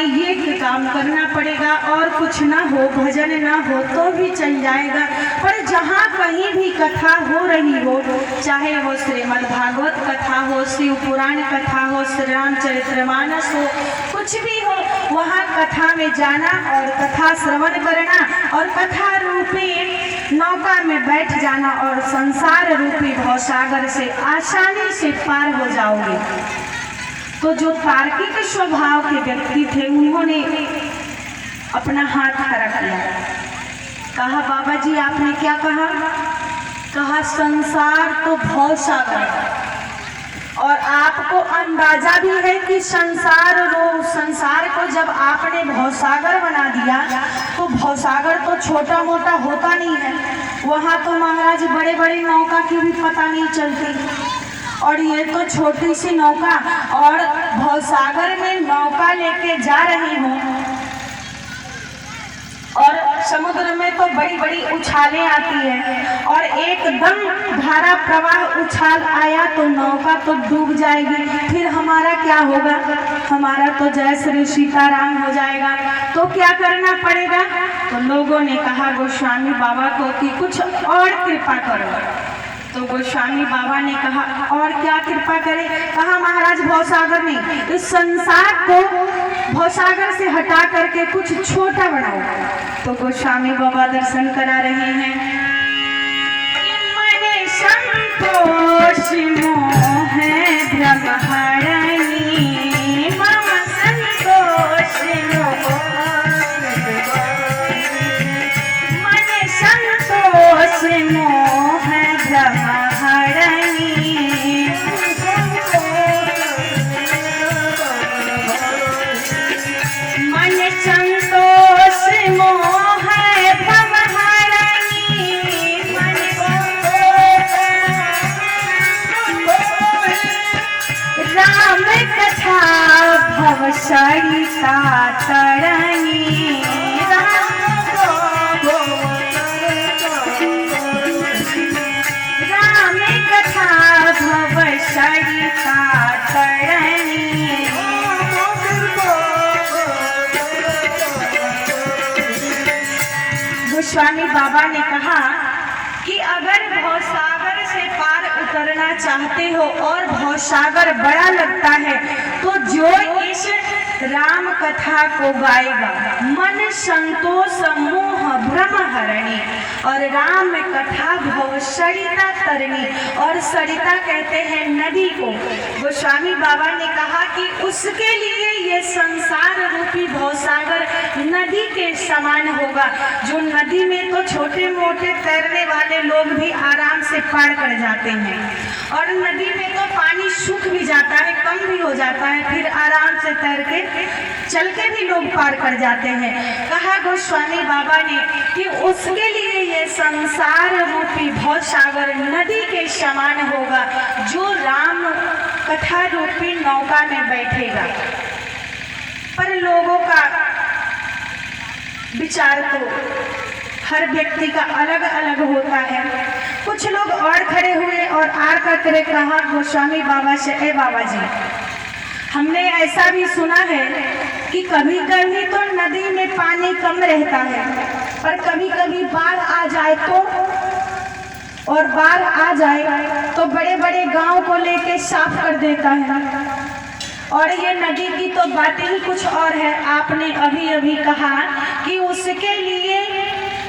ये काम करना पड़ेगा और कुछ ना हो, भजन ना हो तो भी चल जाएगा, पर जहाँ कहीं भी कथा हो रही हो, चाहे वो श्रीमद् भागवत कथा हो, शिव पुराण कथा हो, श्री रामचरितमानस हो, कुछ भी हो, वहाँ कथा में जाना और कथा श्रवण करना और कथा रूपी नौका में बैठ जाना और संसार रूपी भवसागर से आसानी से पार हो जाओगे। तो जो तार्किक स्वभाव के व्यक्ति थे उन्होंने अपना हाथ खड़ा किया, कहा बाबा जी आपने क्या कहा? कहा संसार तो भवसागर, और आपको अंदाजा भी है कि संसार को जब आपने भवसागर बना दिया तो भवसागर तो छोटा मोटा होता नहीं है, वहाँ तो महाराज बड़े बड़े नौका की भी पता नहीं चलती, और ये तो छोटी सी नौका, और भवसागर में नौका लेके जा रही हूँ और समुद्र में तो बड़ी बड़ी उछालें आती हैं और एकदम धारा प्रवाह उछाल आया तो नौका तो डूब जाएगी, फिर हमारा क्या होगा? हमारा तो जय श्री सीताराम हो जाएगा। तो क्या करना पड़ेगा? तो लोगों ने कहा गोस्वामी बाबा को कि कुछ और कृपा करो। तो गोस्वामी बाबा ने कहा और क्या कृपा करें? कहा महाराज भवसागर नहीं, इस संसार को भवसागर से हटा करके कुछ छोटा बनाओ। तो गोस्वामी बाबा दर्शन करा रहे हैं, मन संतोष मोह ब्रह्महरणी, मम संतोष मन संतोष मोह ब्रह्महरणी, मन संतोष मोह ब्रह्महरणी, मन राम कथा भव सरिता तरणी, सरिता तरणी। गोस्वामी बाबा ने कहा कि अगर भवसागर से पार उतरना चाहते हो और भवसागर बड़ा लगता है तो जो इस राम कथा को गाएगा, मन संतोष मोह ब्रह्महरणी, और राम कथा भव सरिता तरणी, और सरिता कहते हैं नदी को। गोस्वामी बाबा ने कहा कि उसके लिए ये संसार रूपी भवसागर नदी के समान होगा, जो नदी में तो छोटे मोटे तैरने वाले लोग भी आराम से पार कर जाते हैं, और नदी में तो पानी सूख भी जाता है, कम भी हो जाता है, फिर आराम से तैर के चल के भी लोग पार कर जाते हैं। कहा गोस्वामी बाबा ने कि उसके लिए ये संसार रूपी भवसागर नदी के समान होगा, जो राम कथा रूपी नौका में बैठेगा। पर लोगों का विचार तो हर व्यक्ति का अलग अलग होता है। कुछ लोग और खड़े हुए और आर करके कहा गोस्वामी बाबा से, ए बाबा जी, हमने ऐसा भी सुना है कि कभी कभी तो नदी में पानी कम रहता है, पर कभी कभी बाढ़ आ जाए तो, और बाढ़ आ जाए तो बड़े बड़े गांव को लेके साफ कर देता है, और ये नदी की तो बातें ही कुछ और है। आपने अभी अभी कहा कि उसके लिए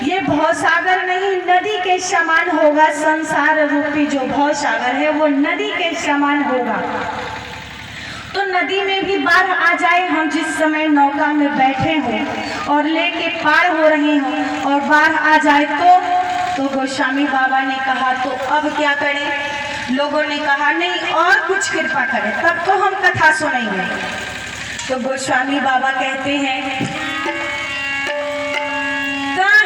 ये भवसागर नहीं नदी के समान होगा, संसार रूपी जो भवसागर है वो नदी के समान होगा। तो नदी में भी बाढ़ आ जाए, हम जिस समय नौका में बैठे हों और लेके पार हो रहे हों और बाढ़ आ जाए तो गोस्वामी बाबा ने कहा तो अब क्या करें? लोगों ने कहा नहीं और कुछ कृपा करें, तब तो हम कथा सुनेंगे। तो गोस्वामी बाबा कहते हैं,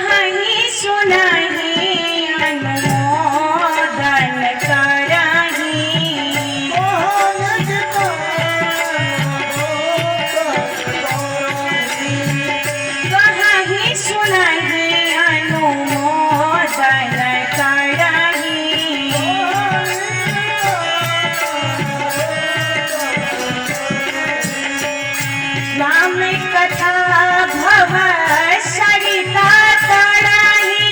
कहीं सुनाही अनुमोदन कराही, कहीं सुनाही अनुमोदन कराही, राम कथा भव सरिता तराही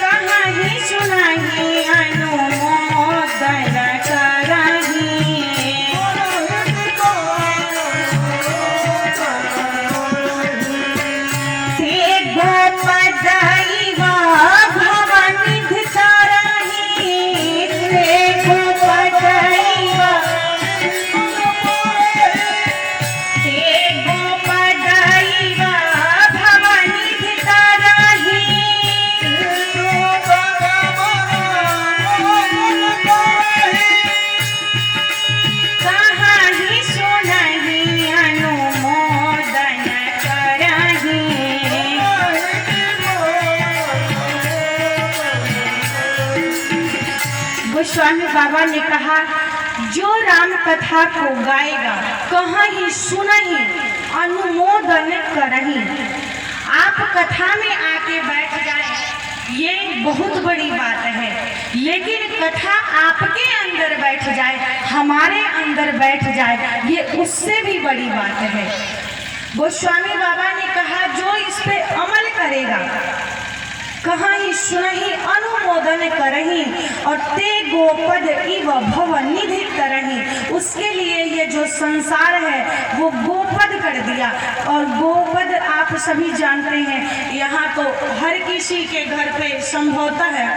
कहानी सुनाही अनुमोदन करही ते गोपदैवा भवनिधि तरही ते गोपदैवा भवनिधि तरही कहानी सुनही अनुमोदन करही गोस्वामी बाबा ने कहा जो राम कथा को गाएगा कहीं सुनही अनुमोदन करही। आप कथा में आके बैठ जाए ये बहुत बड़ी बात है, लेकिन कथा आपके अंदर बैठ जाए, हमारे अंदर बैठ जाए, ये उससे भी बड़ी बात है। गोस्वामी बाबा ने कहा जो इस पे अमल करेगा कहीं सुनही अनुमोदन करही और ते गोपद इव भवनिधि तरही, उसके लिए ये जो संसार है वो गोपद कर दिया। और गोपद आप सभी जानते हैं, यहाँ तो हर किसी के घर पे संभवतः है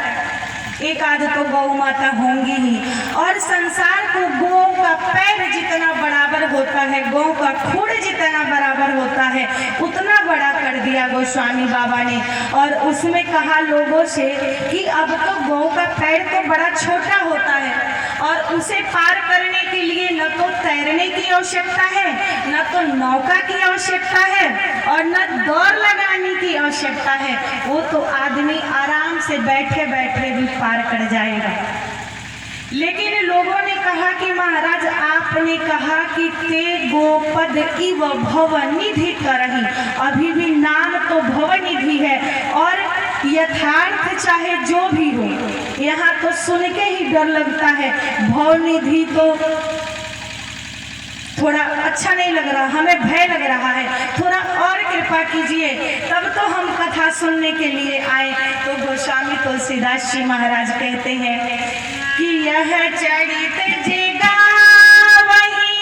एक आध तो गौ माता होंगी ही, और संसार को गौ का पैर जितना बराबर होता है, गौ का खुर जितना बराबर होता है, उतना बड़ा कर दिया गोस्वामी बाबा ने। और उसमें कहा लोगों से कि अब तो गौ का पैर तो बड़ा छोटा होता है और उसे पार करने के लिए न तो तैरने की आवश्यकता है, न तो नौका की आवश्यकता है और न दौड़ लगाने की आवश्यकता है, वो तो आदमी आराम से बैठे बैठे भी पार कर जाएगा। लेकिन लोगों ने कहा कि महाराज आपने कहा कि ते गोपद इव भवनिधि करही, अभी भी नाम तो भवनिधि है और यथार्थ चाहे जो भी हो, यहाँ तो सुन के ही डर लगता है। भवनिधि तो थोड़ा अच्छा नहीं लग रहा, हमें भय लग रहा है, थोड़ा और कृपा कीजिए तब तो हम कथा सुनने के लिए आए। तो गोस्वामी तुलसीदास जी महाराज कहते हैं कि यह चरित जे गावहि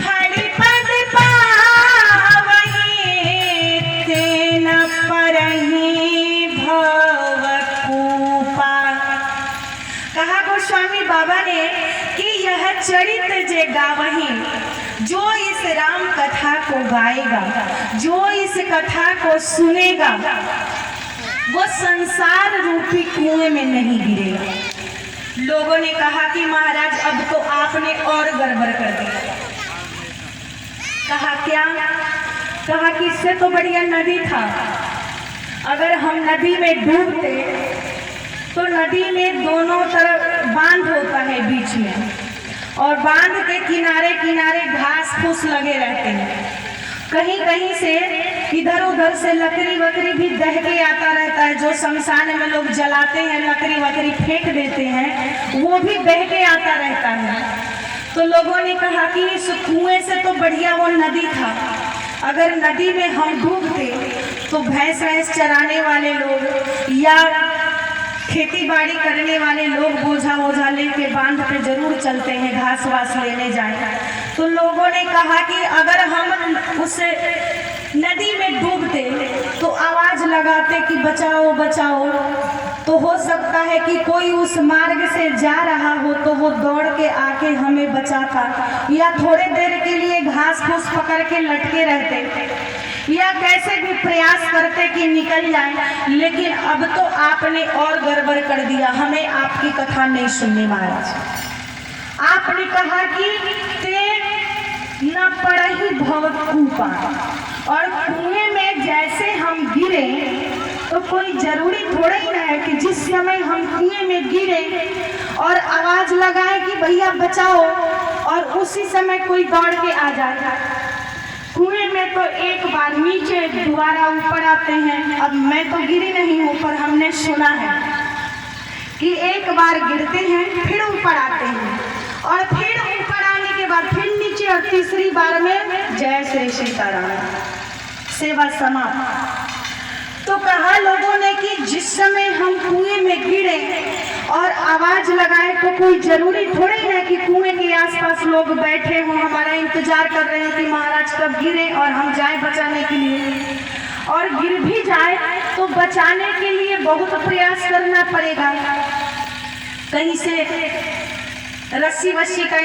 हरिपद पावहि तेन परहि भवकूपा। कहा गोस्वामी बाबा ने कि यह चरित जे गावहि, जो इस राम कथा को गाएगा, जो इस कथा को सुनेगा, वो संसार रूपी कुएं में नहीं गिरेगा। लोगों ने कहा कि महाराज अब तो आपने और गड़बड़ कर दिया। कहा क्या? कहा कि इससे तो बढ़िया नदी था, अगर हम नदी में डूबते तो नदी में दोनों तरफ बांध होता है बीच में, और बांध के किनारे किनारे घास फूस लगे रहते हैं, कहीं कहीं से इधर उधर से लकड़ी वकड़ी भी दह के आता रहता है, जो शमशान में लोग जलाते हैं लकड़ी वकड़ी फेंक देते हैं, वो भी बह के आता रहता है। तो लोगों ने कहा कि इस कुएं से तो बढ़िया वो नदी था, अगर नदी में हम डूबते तो भैंस वैंस चराने वाले लोग या खेती बाड़ी करने वाले लोग बोझा वोझा लेके बांध पे जरूर चलते हैं, घास वास लेने जाए। तो लोगों ने कहा कि अगर हम उस नदी में डूबते तो आवाज लगाते कि बचाओ बचाओ, तो हो सकता है कि कोई उस मार्ग से जा रहा हो तो वो दौड़ के आके हमें बचाता, या थोड़े देर के लिए घास फूस पकड़ के लटके रहते, या कैसे भी प्रयास करते कि निकल जाए। लेकिन अब तो आपने और गड़बड़ कर दिया, हमें आपकी कथा नहीं सुननी महाराज। आपने कहा कि ते न पड़ही भवकूपा, और कुएं में जैसे हम गिरे तो कोई जरूरी थोड़ा ही ना है कि जिस समय हम कुएं में गिरे और आवाज लगाए कि भैया बचाओ और उसी समय कोई दौड़ के आ जाए। कुएं में तो एक बार नीचे दोबारा ऊपर आते हैं। अब मैं तो गिरी नहीं हूँ, पर हमने सुना है कि एक बार गिरते हैं फिर ऊपर आते हैं, अब तीसरी बार में जय श्री सीताराम, सेवा समाप्त। तो कहा लोगों ने कि जिस समय हम कुएं में गिरे और आवाज लगाए तो कोई जरूरी थोड़ी है कि कुएं के आसपास लोग बैठे हों, हमारा इंतजार कर रहे हैं कि महाराज कब गिरे और हम जाए बचाने के लिए। और गिर भी जाए तो बचाने के लिए बहुत प्रयास करना पड़ेगा, कहीं से रस्सी वस्सी का